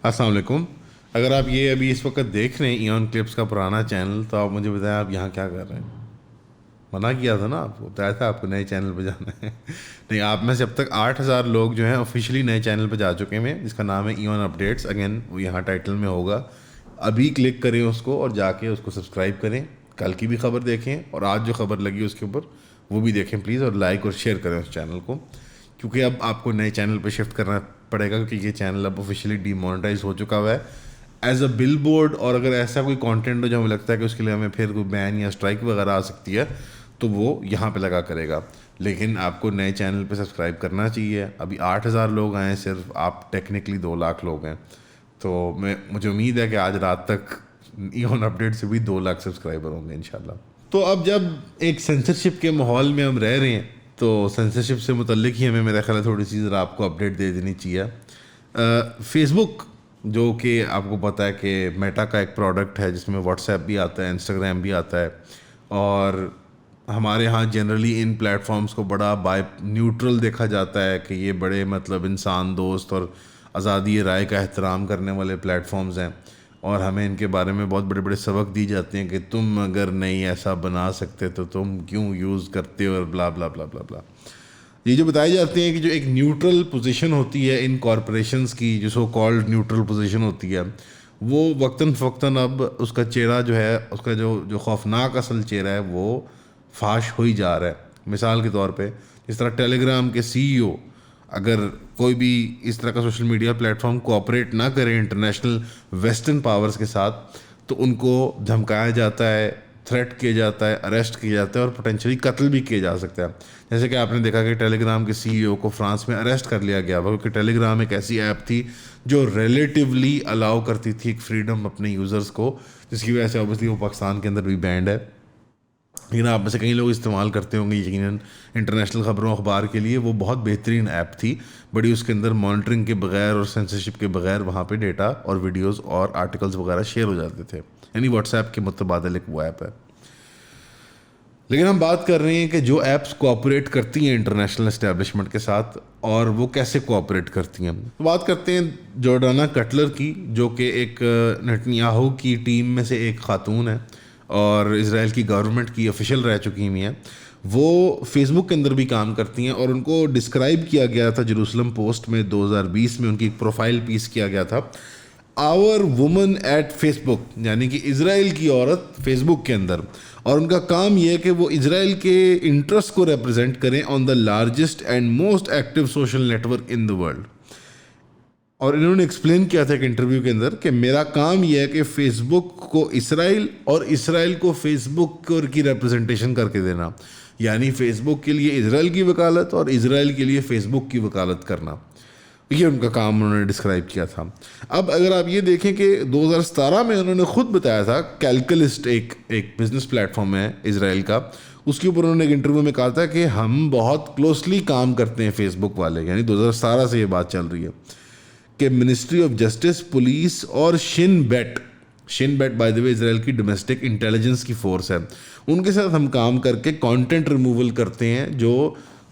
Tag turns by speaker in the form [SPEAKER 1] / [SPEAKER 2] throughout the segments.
[SPEAKER 1] السلام علیکم. اگر آپ یہ ابھی اس وقت دیکھ رہے ہیں ایون کلپس کا پرانا چینل، تو آپ مجھے بتائیں آپ یہاں کیا کر رہے ہیں؟ منع کیا تھا نا، آپ کو بتایا تھا آپ کو نئے چینل پہ جانا ہے. نہیں، آپ میں سے اب تک 8,000 لوگ جو ہیں آفیشیلی نئے چینل پہ جا چکے ہیں جس کا نام ہے ایون اپڈیٹس. اگین وہ یہاں ٹائٹل میں ہوگا. ابھی کلک کریں اس کو اور جا کے اس کو سبسکرائب کریں. کل کی بھی خبر دیکھیں اور آج جو خبر لگی اس کے اوپر وہ بھی دیکھیں پلیز، اور لائک اور شیئر کریں اس چینل کو، کیونکہ اب آپ کو نئے چینل پہ شفٹ کرنا پڑے گا، کیونکہ یہ چینل اب آفیشیلی ڈی مونیٹائز ہو چکا ہوا ہے ایز اے بل بورڈ. اور اگر ایسا کوئی کانٹینٹ ہو جو ہمیں لگتا ہے کہ اس کے لیے ہمیں پھر کوئی بین یا اسٹرائک وغیرہ آ سکتی ہے تو وہ یہاں پہ لگا کرے گا. لیکن آپ کو نئے چینل پہ سبسکرائب کرنا چاہیے. ابھی 8,000 لوگ آئے ہیں، صرف آپ ٹیکنیکلی 2 لاکھ لوگ ہیں. تو مجھے امید ہے کہ آج رات تک ایون اپڈیٹ سے بھی 2 لاکھ سبسکرائبر ہوں گے انشاءاللہ. تو اب جب ایک سینسرشپ کے ماحول میں ہم رہ رہے ہیں تو سینسرشپ سے متعلق ہی ہمیں میرا خیال ہے تھوڑی سی ذرا آپ کو اپڈیٹ دے دینی چاہیے. فیس بک، جو کہ آپ کو پتہ ہے کہ میٹا کا ایک پروڈکٹ ہے جس میں واٹس ایپ بھی آتا ہے، انسٹاگرام بھی آتا ہے، اور ہمارے ہاں جنرلی ان پلیٹ فارمز کو بڑا بائی نیوٹرل دیکھا جاتا ہے کہ یہ بڑے مطلب انسان دوست اور آزادی رائے کا احترام کرنے والے پلیٹ فارمز ہیں، اور ہمیں ان کے بارے میں بہت بڑے بڑے سبق دی جاتے ہیں کہ تم اگر نہیں ایسا بنا سکتے تو تم کیوں یوز کرتے ہو، اور بلا بلا بلا بلا بلا. یہ جو بتائے جاتے ہیں کہ جو ایک نیوٹرل پوزیشن ہوتی ہے ان کارپوریشنز کی، جو سو کالڈ نیوٹرل پوزیشن ہوتی ہے، وہ وقتاً فوقتاً اب اس کا چہرہ جو ہے، اس کا جو خوفناک اصل چہرہ ہے وہ فاش ہو ہی جا رہا ہے. مثال کے طور پہ جس طرح ٹیلی گرام کے CEO، اگر کوئی بھی اس طرح کا social media plate form cooperate نہ کرے انٹرنیشنل ویسٹرن پاورز کے ساتھ، تو ان کو دھمکایا جاتا ہے، تھریٹ کیا جاتا ہے، اریسٹ کیا جاتا ہے، اور پوٹینشلی قتل بھی کیا جا سکتا ہے. جیسے کہ آپ نے دیکھا کہ ٹیلی گرام کے CEO کو فرانس میں اریسٹ کر لیا گیا، کیونکہ ٹیلی گرام ایک ایسی ایپ تھی جو ریلیٹیولی الاؤ کرتی تھی ایک فریڈم اپنے یوزرز کو، جس کی وجہ سے اوبیسلی وہ پاکستان کے اندر بھی بینڈ ہے. لیکن آپ میں سے کئی لوگ استعمال کرتے ہوں گے یقیناً انٹرنیشنل خبروں اخبار کے لیے. وہ بہت بہترین ایپ تھی، بڑی اس کے اندر مانیٹرنگ کے بغیر اور سینسرشپ کے بغیر وہاں پہ ڈیٹا اور ویڈیوز اور آرٹیکلز وغیرہ شیئر ہو جاتے تھے. یعنی واٹس ایپ کے متبادل ایک وہ ایپ ہے. لیکن ہم بات کر رہے ہیں کہ جو ایپس کوآپریٹ کرتی ہیں انٹرنیشنل اسٹیبلشمنٹ کے ساتھ، اور وہ کیسے کوآپریٹ کرتی ہیں. بات کرتے ہیں جورڈانا کٹلر کی، جو کہ ایک نتنیاہو کی ٹیم میں سے ایک خاتون ہے اور اسرائیل کی گورنمنٹ کی آفیشل رہ چکی ہوئی ہیں. وہ فیس بک کے اندر بھی کام کرتی ہیں، اور ان کو ڈسکرائب کیا گیا تھا جیروسلم پوسٹ میں 2020 میں، ان کی ایک پروفائل پیس کیا گیا تھا، آور وومن ایٹ فیس بک، یعنی کہ اسرائیل کی عورت فیس بک کے اندر. اور ان کا کام یہ ہے کہ وہ اسرائیل کے انٹرسٹ کو ریپرزینٹ کریں on the largest and most active social network in the world. اور انہوں نے ایکسپلین کیا تھا ایک انٹرویو کے اندر کہ میرا کام یہ ہے کہ فیس بک کو اسرائیل اور اسرائیل کو فیس بک کی ریپرزنٹیشن کر کے دینا، یعنی فیس بک کے لیے اسرائیل کی وکالت اور اسرائیل کے لیے فیس بک کی وکالت کرنا. یہ ان کا کام انہوں نے ڈسکرائب کیا تھا. اب اگر آپ یہ دیکھیں کہ 2017 میں انہوں نے خود بتایا تھا، کیلکلسٹ ایک بزنس پلیٹ فارم ہے اسرائیل کا، اس کے اوپر انہوں نے ایک انٹرویو میں کہا تھا کہ ہم بہت کلوزلی کام کرتے ہیں فیس بک والے، یعنی 2017 سے یہ بات چل رہی ہے کہ منسٹری آف جسٹس، پولیس اور شن بیٹ بائی دا وے اسرائیل کی ڈومیسٹک انٹیلیجنس کی فورس ہے، ان کے ساتھ ہم کام کر کے کانٹینٹ ریموول کرتے ہیں جو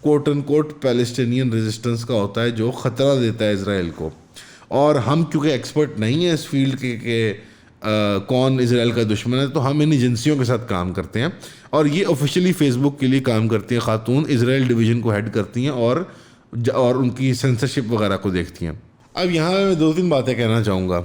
[SPEAKER 1] کوٹ ان کوٹ پیلسٹینین ریزسٹنس کا ہوتا ہے، جو خطرہ دیتا ہے اسرائیل کو. اور ہم کیونکہ ایکسپرٹ نہیں ہیں اس فیلڈ کے کہ کون اسرائیل کا دشمن ہے، تو ہم ان ایجنسیوں کے ساتھ کام کرتے ہیں. اور یہ آفیشیلی فیس بک کے لیے کام کرتی ہیں خاتون، اسرائیل ڈویژن کو ہیڈ کرتی ہیں اور ان کی سینسرشپ وغیرہ کو دیکھتی ہیں. اب یہاں میں 2-3 باتیں کہنا چاہوں گا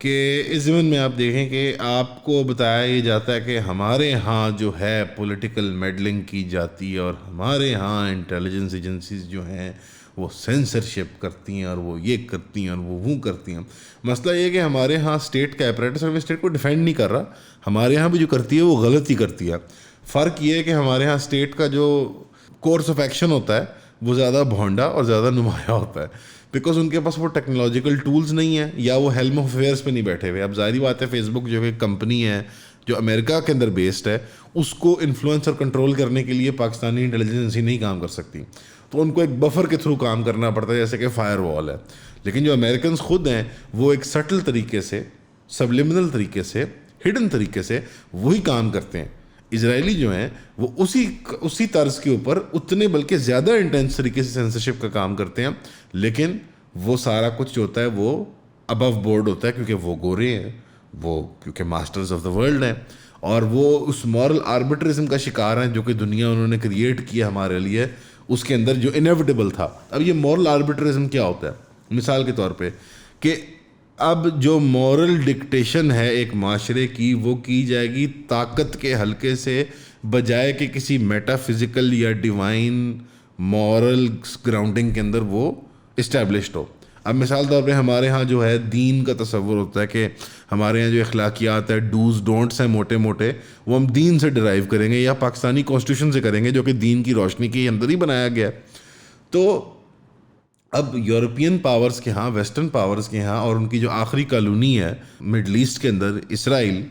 [SPEAKER 1] کہ اس ضمن میں آپ دیکھیں کہ آپ کو بتایا یہ جاتا ہے کہ ہمارے ہاں جو ہے پولیٹیکل میڈلنگ کی جاتی ہے، اور ہمارے ہاں انٹیلیجنس ایجنسیز جو ہیں وہ سینسرشپ کرتی ہیں، اور وہ یہ کرتی ہیں، اور وہ کرتی ہیں. مسئلہ یہ کہ ہمارے ہاں اسٹیٹ کا اپریٹس، اور میں اسٹیٹ کو ڈیفینڈ نہیں کر رہا، ہمارے ہاں بھی جو کرتی ہے وہ غلط ہی کرتی ہے. فرق یہ ہے کہ ہمارے ہاں اسٹیٹ کا جو کورس آف ایکشن ہوتا ہے وہ زیادہ بھونڈا اور زیادہ نمایاں ہوتا ہے، بیکاز ان کے پاس وہ ٹیکنالوجیکل ٹولز نہیں ہیں، یا وہ ہیلم آف افیئرس پہ نہیں بیٹھے ہوئے. اب ظاہری بات ہے فیس بک جو کہ کمپنی ہے جو امریکہ کے اندر بیسڈ ہے، اس کو انفلوئنس اور کنٹرول کرنے کے لیے پاکستانی انٹیلیجنس ایجنسی نہیں کام کر سکتی، تو ان کو ایک بفر کے تھرو کام کرنا پڑتا ہے، جیسے کہ فائر وال ہے. لیکن جو امریکنز خود ہیں وہ ایک سٹل طریقے سے، سبلیمنل طریقے سے، ہڈن طریقے سے وہی کام کرتے ہیں. اسرائیلی جو ہیں وہ اسی طرز کے اوپر اتنے بلکہ زیادہ انٹینس طریقے سے سینسرشپ کا کام کرتے ہیں، لیکن وہ سارا کچھ جو ہوتا ہے وہ ابو بورڈ ہوتا ہے کیونکہ وہ گورے ہیں، وہ کیونکہ ماسٹرز آف دا ورلڈ ہیں، اور وہ اس مورل آربٹرزم کا شکار ہیں جو کہ دنیا انہوں نے کریٹ کیا ہمارے لیے، اس کے اندر جو انیویٹیبل تھا۔ اب یہ مورل آربٹرزم کیا ہوتا ہے؟ مثال کے طور پہ کہ اب جو مورل ڈکٹیشن ہے ایک معاشرے کی، وہ کی جائے گی طاقت کے حلقے سے بجائے کہ کسی میٹا فزیکل یا ڈیوائن مورل گراؤنڈنگ کے اندر وہ اسٹیبلشڈ ہو۔ اب مثال طور پہ ہمارے ہاں جو ہے دین کا تصور ہوتا ہے کہ ہمارے ہاں جو اخلاقیات ہے، ڈوز ڈونٹس ہیں موٹے موٹے، وہ ہم دین سے ڈرائیو کریں گے یا پاکستانی کانسٹیٹیوشن سے کریں گے جو کہ دین کی روشنی کے اندر ہی بنایا گیا ہے۔ تو اب یورپین پاورز کے ہاں، ویسٹرن پاورز کے ہاں، اور ان کی جو آخری کالونی ہے مڈل ایسٹ کے اندر اسرائیل،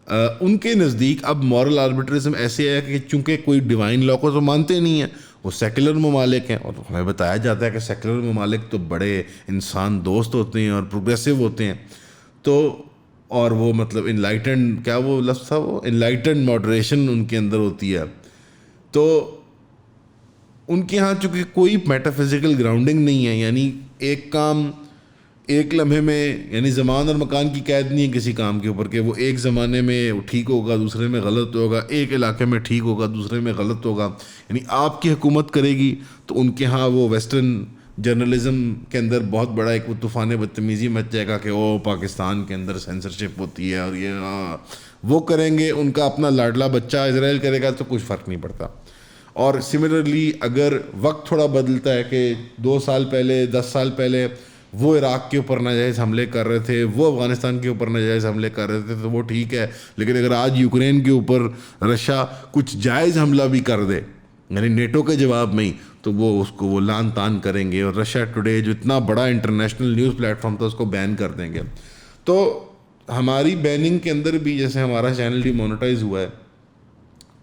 [SPEAKER 1] ان کے نزدیک اب مورل آربٹرزم ایسے ہے کہ چونکہ کوئی ڈیوائن لا کو تو مانتے نہیں ہیں، وہ سیکولر ممالک ہیں، اور ہمیں بتایا جاتا ہے کہ سیکولر ممالک تو بڑے انسان دوست ہوتے ہیں اور پروگریسو ہوتے ہیں، تو اور وہ مطلب انلائٹنڈ، کیا وہ لفظ تھا، وہ انلائٹنڈ ماڈریشن ان کے اندر ہوتی ہے۔ تو ان کے ہاں چونکہ کوئی میٹا فزیکل گراؤنڈنگ نہیں ہے، یعنی ایک کام ایک لمحے میں، یعنی زمان اور مکان کی قید نہیں ہے کسی کام کے اوپر کہ وہ ایک زمانے میں ٹھیک ہوگا دوسرے میں غلط ہوگا، ایک علاقے میں ٹھیک ہوگا دوسرے میں غلط ہوگا۔ یعنی آپ کی حکومت کرے گی تو ان کے ہاں وہ ویسٹرن جرنلزم کے اندر بہت بڑا ایک طوفان بدتمیزی مچ جائے گا کہ او پاکستان کے اندر سینسرشپ ہوتی ہے، اور یہ وہ کریں گے، ان کا اپنا لاڈلا بچہ اسرائیل کرے گا تو کچھ فرق نہیں پڑتا۔ اور سملرلی اگر وقت تھوڑا بدلتا ہے کہ 2 سال پہلے 10 سال پہلے وہ عراق کے اوپر ناجائز حملے کر رہے تھے، وہ افغانستان کے اوپر ناجائز حملے کر رہے تھے، تو وہ ٹھیک ہے، لیکن اگر آج یوکرین کے اوپر رشیا کچھ جائز حملہ بھی کر دے، یعنی نیٹو کے جواب میں ہی، تو وہ اس کو وہ لان تان کریں گے، اور رشیا ٹوڈے جو اتنا بڑا انٹرنیشنل نیوز پلیٹ فارم تھا اس کو بین کر دیں گے۔ تو ہماری بیننگ کے اندر بھی جیسے ہمارا چینل ڈی مونیٹائز ہوا ہے،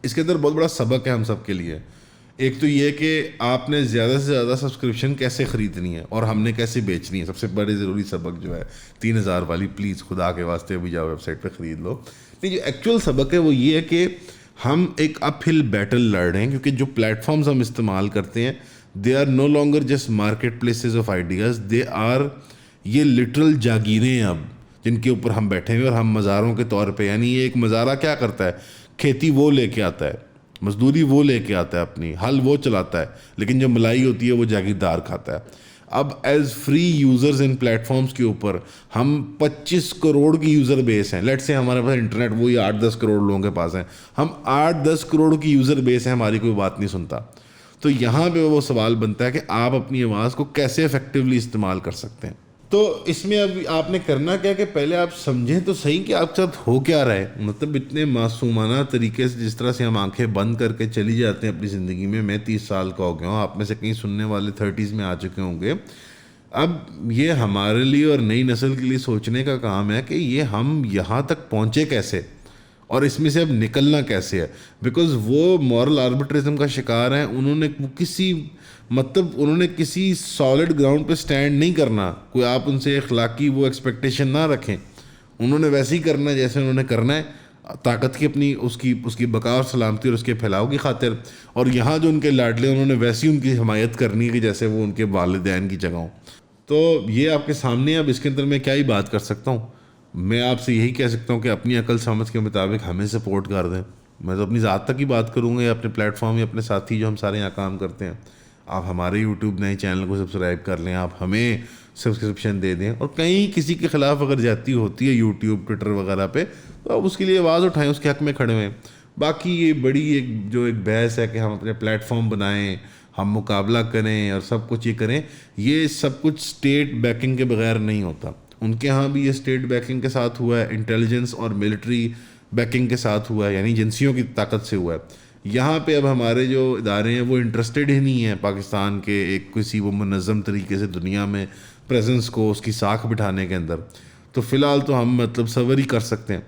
[SPEAKER 1] اس کے اندر بہت بڑا سبق ہے ہم سب کے لیے۔ ایک تو یہ کہ آپ نے زیادہ سے زیادہ سبسکرپشن کیسے خریدنی ہے اور ہم نے کیسے بیچنی ہے، سب سے بڑے ضروری سبق جو ہے 3000 والی، پلیز خدا کے واسطے ابھی جاؤ ویب سائٹ پہ خرید لو۔ نہیں، جو ایکچوئل سبق ہے وہ یہ ہے کہ ہم ایک اپ ہل بیٹل لڑ رہے ہیں، کیونکہ جو پلیٹ فارمز ہم استعمال کرتے ہیں they are no longer just market places of ideas, they are, یہ لٹرل جاگیریں ہیں اب جن کے اوپر ہم بیٹھے ہوئے، اور ہم مزاروں کے طور پہ، یعنی یہ ایک مزارہ کیا کرتا ہے، کھیتی وہ لے کے آتا ہے، مزدوری وہ لے کے آتا ہے، اپنی ہل وہ چلاتا ہے، لیکن جو ملائی ہوتی ہے وہ جاگیردار کھاتا ہے۔ اب ایز فری یوزرز ان پلیٹ فارمز کے اوپر ہم 25 کروڑ کی یوزر بیس ہیں، لیٹ سے ہمارے پاس انٹرنیٹ وہی 8-10 کروڑ لوگوں کے پاس ہیں، ہم 8-10 کروڑ کی یوزر بیس ہیں، ہماری کوئی بات نہیں سنتا۔ تو یہاں پہ وہ سوال بنتا ہے کہ آپ اپنی آواز کو کیسے افیکٹولی استعمال کر سکتے ہیں۔ تو اس میں اب آپ نے کرنا کیا کہ پہلے آپ سمجھیں تو صحیح کہ آپ کے ساتھ ہو کیا رہا ہے، مطلب اتنے معصومانہ طریقے سے جس طرح سے ہم آنکھیں بند کر کے چلی جاتے ہیں اپنی زندگی میں 30 سال کا ہو گیا ہوں، آپ میں سے کہیں سننے والے 30s میں آ چکے ہوں گے۔ اب یہ ہمارے لیے اور نئی نسل کے لیے سوچنے کا کام ہے کہ یہ ہم یہاں تک پہنچے کیسے اور اس میں سے اب نکلنا کیسے ہے، بیکاز وہ مورل آربٹرزم کا شکار ہیں، انہوں نے کسی سالڈ گراؤنڈ پہ سٹینڈ نہیں کرنا، کوئی آپ ان سے اخلاقی وہ ایکسپیکٹیشن نہ رکھیں، انہوں نے ویسے ہی کرنا ہے جیسے انہوں نے کرنا ہے، طاقت کی اپنی اس کی بقا اور سلامتی اور اس کے پھیلاؤ کی خاطر، اور یہاں جو ان کے لاڈلے انہوں نے ویسی ان کی حمایت کرنی ہے کہ جیسے وہ ان کے والدین کی جگہ ہوں۔ تو یہ آپ کے سامنے، اب اس کے اندر میں کیا ہی بات کر سکتا ہوں، میں آپ سے یہی کہہ سکتا ہوں کہ اپنی عقل سمجھ کے مطابق ہمیں سپورٹ کر دیں۔ میں تو اپنی ذات تک ہی بات کروں گا یا اپنے پلیٹ فارم یا اپنے ساتھی جو ہم سارے یہاں کام کرتے ہیں، آپ ہمارے یوٹیوب نئے چینل کو سبسکرائب کر لیں، آپ ہمیں سبسکرپشن دے دیں، اور کہیں کسی کے خلاف اگر زیادتی ہوتی ہے یوٹیوب ٹویٹر وغیرہ پہ تو آپ اس کے لیے آواز اٹھائیں، اس کے حق میں کھڑے ہوئیں۔ باقی یہ بڑی ایک بحث ہے کہ ہم اپنے پلیٹ فارم بنائیں، ہم مقابلہ کریں اور سب کچھ یہ کریں، یہ سب کچھ اسٹیٹ بیکنگ کے بغیر نہیں ہوتا۔ ان کے ہاں بھی یہ اسٹیٹ بیکنگ کے ساتھ ہوا ہے، انٹیلیجنس اور ملٹری بیکنگ کے ساتھ ہوا ہے، یعنی ایجنسیوں کی طاقت سے ہوا ہے۔ یہاں پہ اب ہمارے جو ادارے ہیں وہ انٹرسٹڈ ہی نہیں ہیں پاکستان کے ایک کسی وہ منظم طریقے سے دنیا میں پریزنس کو، اس کی ساکھ بٹھانے کے اندر۔ تو فی الحال تو ہم مطلب صبر ہی کر سکتے ہیں،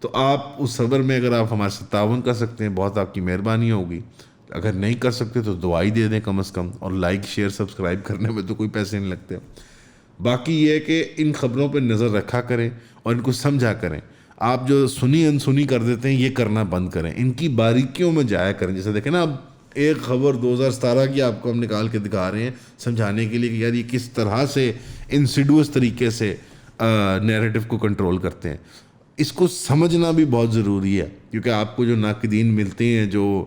[SPEAKER 1] تو آپ اس صبر میں اگر آپ ہمارے ساتھ تعاون کر سکتے ہیں بہت آپ کی مہربانی ہوگی، اگر نہیں کر سکتے تو دعائی دے دیں کم از کم، اور لائک شیئر سبسکرائب کرنے میں تو کوئی پیسے نہیں لگتے۔ باقی یہ ہے کہ ان خبروں پہ نظر رکھا کریں اور ان کو سمجھا کریں، آپ جو سنی انسنی کر دیتے ہیں یہ کرنا بند کریں، ان کی باریکیوں میں جایا کریں۔ جیسے دیکھیں نا، اب ایک خبر 2017 کی آپ کو ہم نکال کے دکھا رہے ہیں سمجھانے کے لیے کہ یار یہ کس طرح سے انسیڈیوس طریقے سے نیریٹو کو کنٹرول کرتے ہیں. اس کو سمجھنا بھی بہت ضروری ہے, کیونکہ آپ کو جو ناقدین ملتے ہیں جو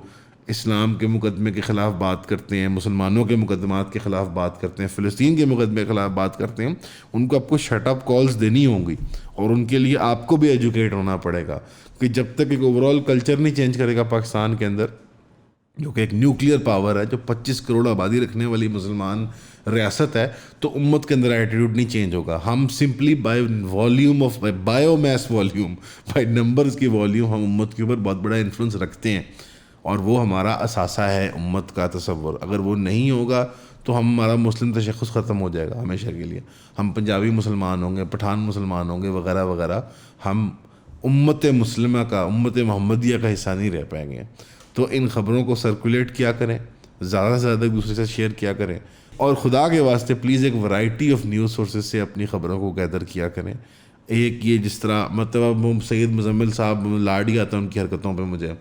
[SPEAKER 1] اسلام کے مقدمے کے خلاف بات کرتے ہیں, مسلمانوں کے مقدمات کے خلاف بات کرتے ہیں, فلسطین کے مقدمے کے خلاف بات کرتے ہیں, ان کو آپ کو شٹ اپ کالز دینی ہوں گی, اور ان کے لیے آپ کو بھی ایجوکیٹ ہونا پڑے گا. کہ جب تک ایک اوور آل کلچر نہیں چینج کرے گا پاکستان کے اندر, جو کہ ایک نیوکلیئر پاور ہے, جو 25 کروڑ آبادی رکھنے والی مسلمان ریاست ہے, تو امت کے اندر ایٹیٹیوڈ نہیں چینج ہوگا. ہم simply by volume of bio mass volume, by numbers کی والیوم, ہم امت کے اوپر بہت بڑا انفلوئنس رکھتے ہیں, اور وہ ہمارا اثاثہ ہے امت کا تصور. اگر وہ نہیں ہوگا تو ہمارا مسلم تشخص ختم ہو جائے گا ہمیشہ کے لیے. ہم پنجابی مسلمان ہوں گے, پٹھان مسلمان ہوں گے, وغیرہ وغیرہ, ہم امت مسلمہ کا, امت محمدیہ کا حصہ نہیں رہ پائیں گے. تو ان خبروں کو سرکولیٹ کیا کریں, زیادہ سے زیادہ ایک دوسرے سے شیئر کیا کریں, اور خدا کے واسطے پلیز ایک ورائٹی آف نیوز سورسز سے اپنی خبروں کو گیدر کیا کریں. ایک یہ جس طرح مطلب سید مزمل صاحب لاڈ ہی آتا ہے ان کی حرکتوں پہ مجھے,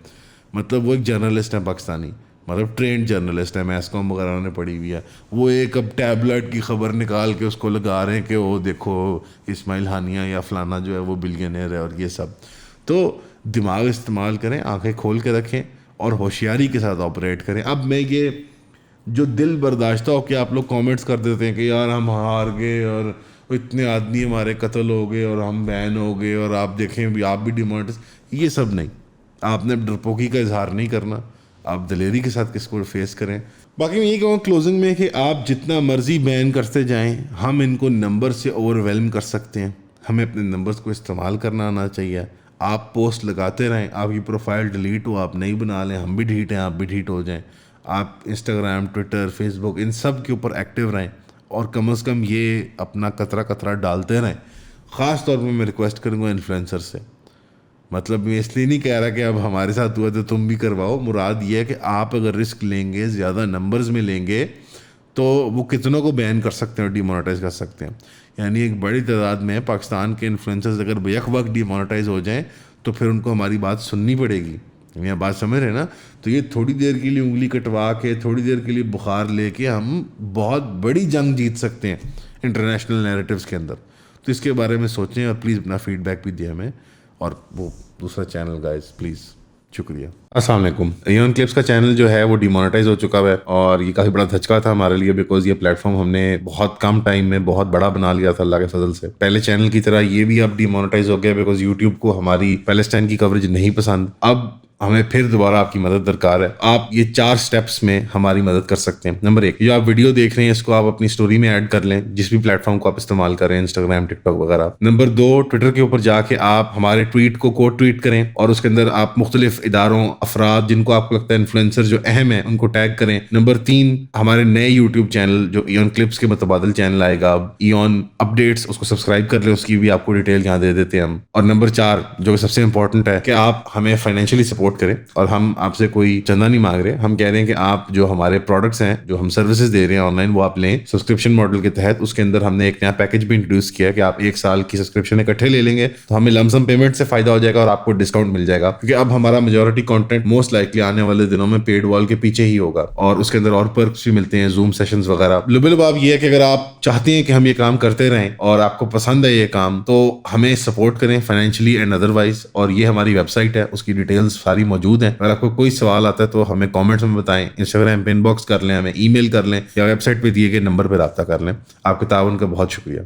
[SPEAKER 1] مطلب وہ ایک جرنلسٹ ہیں پاکستانی, مطلب ٹرینڈ جرنلسٹ ہے, میس کام وغیرہ نے پڑھی ہوئی ہے. وہ ایک اب ٹیبلٹ کی خبر نکال کے اس کو لگا رہے ہیں کہ وہ دیکھو اسماعیل ہانیہ یا فلانا جو ہے وہ بلینئر ہے, اور یہ سب. تو دماغ استعمال کریں, آنکھیں کھول کے رکھیں, اور ہوشیاری کے ساتھ آپریٹ کریں. اب میں یہ جو دل برداشتہ ہو کہ آپ لوگ کامنٹس کر دیتے ہیں کہ یار ہم ہار گئے اور اتنے آدمی ہمارے قتل ہو گئے اور ہم بین ہو گئے اور آپ دیکھیں بھی آپ بھی ڈیمانڈس, یہ سب نہیں. آپ نے ڈرپوکی کا اظہار نہیں کرنا, آپ دلیری کے ساتھ کس کو فیس کریں. باقی میں یہ کہوں کلوزنگ میں کہ آپ جتنا مرضی بین کرتے جائیں, ہم ان کو نمبر سے اوور ویلم کر سکتے ہیں. ہمیں اپنے نمبرز کو استعمال کرنا آنا چاہیے. آپ پوسٹ لگاتے رہیں, آپ کی پروفائل ڈیلیٹ ہو, آپ نہیں بنا لیں, ہم بھی ڈیلیٹ ہیں, آپ بھی ڈیلیٹ ہو جائیں. آپ انسٹاگرام, ٹویٹر, فیس بک, ان سب کے اوپر ایکٹیو رہیں, اور کم از کم یہ اپنا قطرہ قطرہ ڈالتے رہیں. خاص طور پہ میں ریکویسٹ کروں گا انفلوئنسر سے, مطلب میں اس لیے نہیں کہہ رہا کہ اب ہمارے ساتھ ہوا تو تم بھی کرواؤ. مراد یہ ہے کہ آپ اگر رسک لیں گے, زیادہ نمبرز میں لیں گے, تو وہ کتنوں کو بین کر سکتے ہیں اور ڈی مونیٹائز کر سکتے ہیں. یعنی ایک بڑی تعداد میں پاکستان کے انفلوئنسرز اگر یک وقت ڈی مونیٹائز ہو جائیں تو پھر ان کو ہماری بات سننی پڑے گی. یہ بات سمجھ رہے ہیں نا؟ تو یہ تھوڑی دیر کے لیے انگلی کٹوا کے, تھوڑی دیر کے لیے بخار لے کے ہم بہت بڑی جنگ جیت سکتے ہیں انٹرنیشنل نیریٹیوز کے اندر. تو اس کے بارے میں سوچیں, اور پلیز اپنا فیڈ بیک بھی دیں ہمیں. اور وہ دوسرا چینل گائز پلیز, شکریہ. السلام علیکم. ایون کلپس کا چینل جو ہے وہ ڈی مونیٹائز ہو چکا ہے, اور یہ کافی بڑا دھچکا تھا ہمارے لیے, بیکاز یہ پلیٹ فارم ہم نے بہت کم ٹائم میں بہت بڑا بنا لیا تھا اللہ کے فضل سے. پہلے چینل کی طرح یہ بھی اب ڈی مونیٹائز ہو گیا, بیکاز یوٹیوب کو ہماری پیلسٹائن کی کوریج نہیں پسند. اب ہمیں پھر دوبارہ آپ کی مدد درکار ہے. آپ یہ 4 سٹیپس میں ہماری مدد کر سکتے ہیں. نمبر 1, جو آپ ویڈیو دیکھ رہے ہیں اس کو آپ اپنی سٹوری میں ایڈ کر لیں, جس بھی پلیٹ فارم کو آپ استعمال کریں, انسٹاگرام, ٹک ٹاک وغیرہ. نمبر 2, ٹویٹر کے اوپر جا کے آپ ہمارے ٹویٹ کو کوٹ ٹویٹ کریں, اور اس کے اندر آپ مختلف اداروں, افراد جن کو آپ کو لگتا ہے انفلوئنسر جو اہم ہیں ان کو ٹیگ کریں. نمبر 3, ہمارے نئے یوٹیوب چینل جو ایون کلپس کے متبادل چینل آئے گا, ایون اپڈیٹس, اس کو سبسکرائب کر لیں, اس کی بھی آپ کو ڈیٹیل یہاں دے دیتے ہیں ہم. اور نمبر 4, جو کہ سب سے امپورٹنٹ ہے, کہ آپ ہمیں فائنینشلی سپورٹ کریں. اور ہم آپ سے کوئی چندہ نہیں مانگ رہے, ہم کہہ رہے ہیں کہ آپ جو ہمارے پروڈکٹس ہیں, جو ہم سروسز دے رہے ہیں آن لائن, وہ آپ لیں سبسکرپشن ماڈل کے تحت. اس کے اندر ہم نے ایک نیا پیکیج بھی انٹروڈیوس کیا کہ آپ 1 سال کی سبسکرپشن اکٹھے لے لیں گے تو ہمیں لم سم پیمنٹ سے فائدہ ہو جائے گا, اور آپ کو ڈسکاؤنٹ مل جائے گا, کیونکہ اب ہمارا میجورٹی کنٹینٹ موسٹ لائکلی آنے والے دنوں میں پیڈ وال کے پیچھے ہی ہوگا, اور اس کے اندر اور پرکس بھی ملتے ہیں, زوم سیشنز وغیرہ. لب آپ یہ ہے کہ اگر آپ چاہتے ہیں کہ ہم یہ کام کرتے رہیں اور آپ کو پسند ہے یہ کام, تو ہمیں سپورٹ کریں فائنینشلی اینڈ ادروائز. اور یہ ہماری ویب سائٹ ہے, اس کی ڈیٹیلز ساری موجود ہیں. اگر آپ کو کوئی سوال آتا ہے تو ہمیں کامنٹس میں بتائیں, انسٹاگرام پہ ان باکس کر لیں, ہمیں ای میل کر لیں, یا ویب سائٹ پہ دیے گئے نمبر پہ رابطہ کر لیں. آپ کے تعاون کا بہت شکریہ.